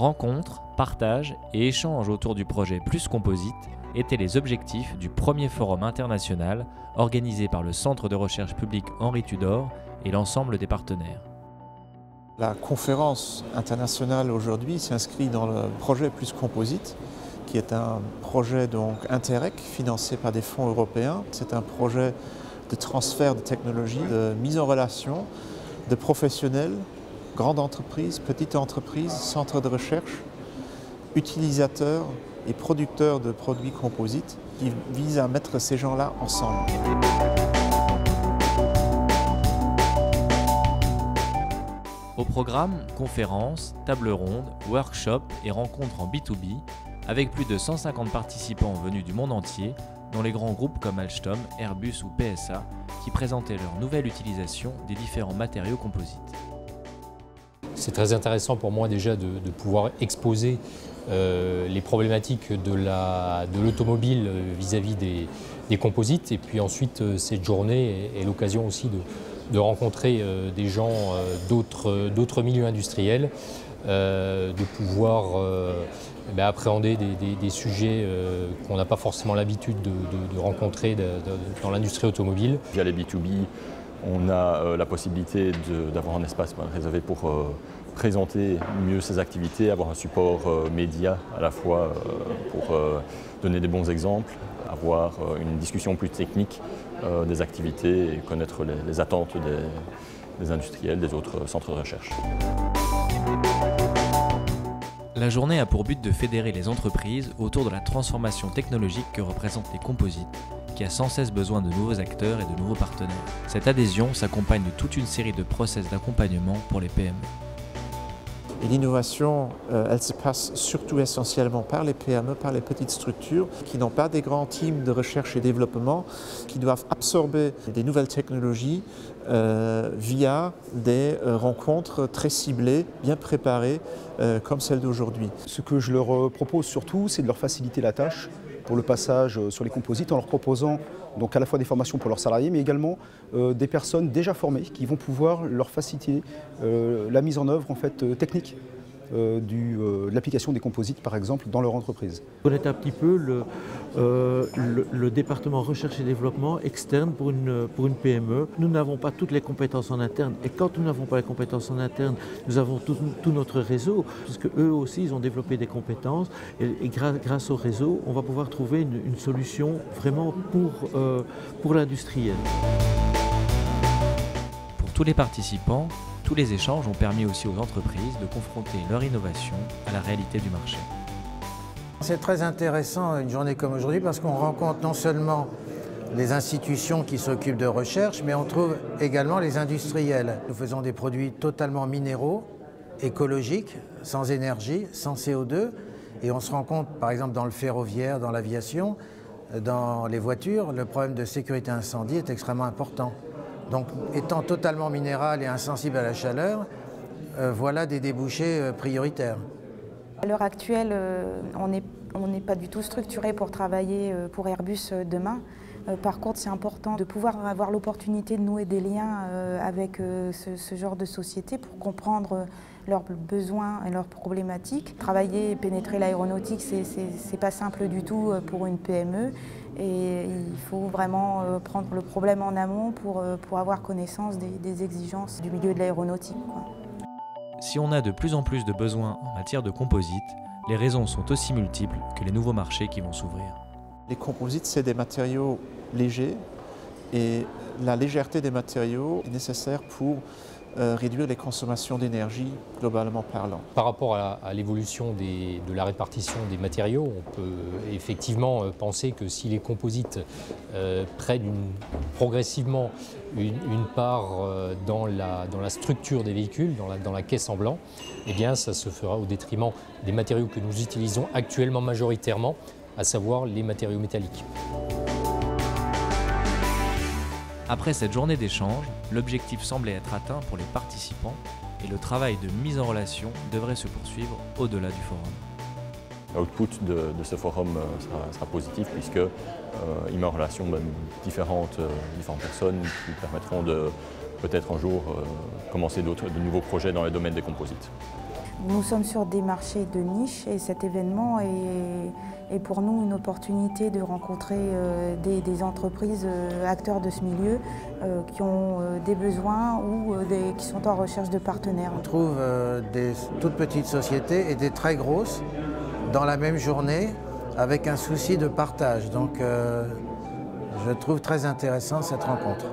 Rencontres, partage et échanges autour du projet Plus Composite étaient les objectifs du premier forum international organisé par le Centre de recherche publique Henri Tudor et l'ensemble des partenaires. La conférence internationale aujourd'hui s'inscrit dans le projet Plus Composite, qui est un projet donc Interreg financé par des fonds européens. C'est un projet de transfert de technologies, de mise en relation de professionnels, grandes entreprises, petites entreprises, centres de recherche, utilisateurs et producteurs de produits composites qui visent à mettre ces gens-là ensemble. Au programme, conférences, tables rondes, workshops et rencontres en B2B avec plus de 150 participants venus du monde entier, dont les grands groupes comme Alstom, Airbus ou PSA, qui présentaient leur nouvelle utilisation des différents matériaux composites. C'est très intéressant pour moi déjà de pouvoir exposer les problématiques de l'automobile vis-à-vis des composites. Et puis ensuite, cette journée est l'occasion aussi de rencontrer des gens d'autres milieux industriels, de pouvoir appréhender des sujets qu'on n'a pas forcément l'habitude de rencontrer dans l'industrie automobile. Via les B2B, on a la possibilité d'avoir un espace réservé pour présenter mieux ses activités, avoir un support média à la fois pour donner des bons exemples, avoir une discussion plus technique des activités et connaître les attentes des industriels, des autres centres de recherche. La journée a pour but de fédérer les entreprises autour de la transformation technologique que représentent les composites, qui a sans cesse besoin de nouveaux acteurs et de nouveaux partenaires. Cette adhésion s'accompagne de toute une série de process d'accompagnement pour les PME. Et l'innovation, elle se passe surtout essentiellement par les PME, par les petites structures qui n'ont pas des grands teams de recherche et développement, qui doivent absorber des nouvelles technologies via des rencontres très ciblées, bien préparées, comme celle d'aujourd'hui. Ce que je leur propose surtout, c'est de leur faciliter la tâche pour le passage sur les composites en leur proposant donc à la fois des formations pour leurs salariés, mais également des personnes déjà formées qui vont pouvoir leur faciliter la mise en œuvre en fait, technique de l'application des composites, par exemple, dans leur entreprise. On est un petit peu le département recherche et développement externe pour une PME. Nous n'avons pas toutes les compétences en interne, et quand nous n'avons pas les compétences en interne, nous avons tout notre réseau, puisque eux aussi, ils ont développé des compétences, et grâce au réseau, on va pouvoir trouver une solution vraiment pour l'industriel. Pour tous les participants, tous les échanges ont permis aussi aux entreprises de confronter leur innovation à la réalité du marché. C'est très intéressant une journée comme aujourd'hui parce qu'on rencontre non seulement les institutions qui s'occupent de recherche, mais on trouve également les industriels. Nous faisons des produits totalement minéraux, écologiques, sans énergie, sans CO2, et on se rend compte, par exemple dans le ferroviaire, dans l'aviation, dans les voitures, le problème de sécurité incendie est extrêmement important. Donc, étant totalement minéral et insensible à la chaleur, voilà des débouchés prioritaires. À l'heure actuelle, on n'est pas du tout structuré pour travailler pour Airbus demain. Par contre, c'est important de pouvoir avoir l'opportunité de nouer des liens avec ce genre de société pour comprendre leurs besoins et leurs problématiques. Travailler et pénétrer l'aéronautique, c'est pas simple du tout pour une PME. Et il faut vraiment prendre le problème en amont pour avoir connaissance des exigences du milieu de l'aéronautique. Si on a de plus en plus de besoins en matière de composites, les raisons sont aussi multiples que les nouveaux marchés qui vont s'ouvrir. Les composites, c'est des matériaux légers et la légèreté des matériaux est nécessaire pour réduire les consommations d'énergie globalement parlant. Par rapport à l'évolution de la répartition des matériaux, on peut effectivement penser que si les composites prennent progressivement une part dans la structure des véhicules, dans la caisse en blanc, eh bien ça se fera au détriment des matériaux que nous utilisons actuellement majoritairement, à savoir les matériaux métalliques. Après cette journée d'échange, l'objectif semblait être atteint pour les participants et le travail de mise en relation devrait se poursuivre au-delà du forum. L'output de ce forum sera positif puisqu'il met en relation différentes personnes qui permettront de peut-être un jour commencer de nouveaux projets dans le domaine des composites. Nous sommes sur des marchés de niche et cet événement est pour nous une opportunité de rencontrer des entreprises, acteurs de ce milieu qui ont des besoins ou qui sont en recherche de partenaires. On trouve des toutes petites sociétés et des très grosses dans la même journée avec un souci de partage. Donc je trouve très intéressant cette rencontre.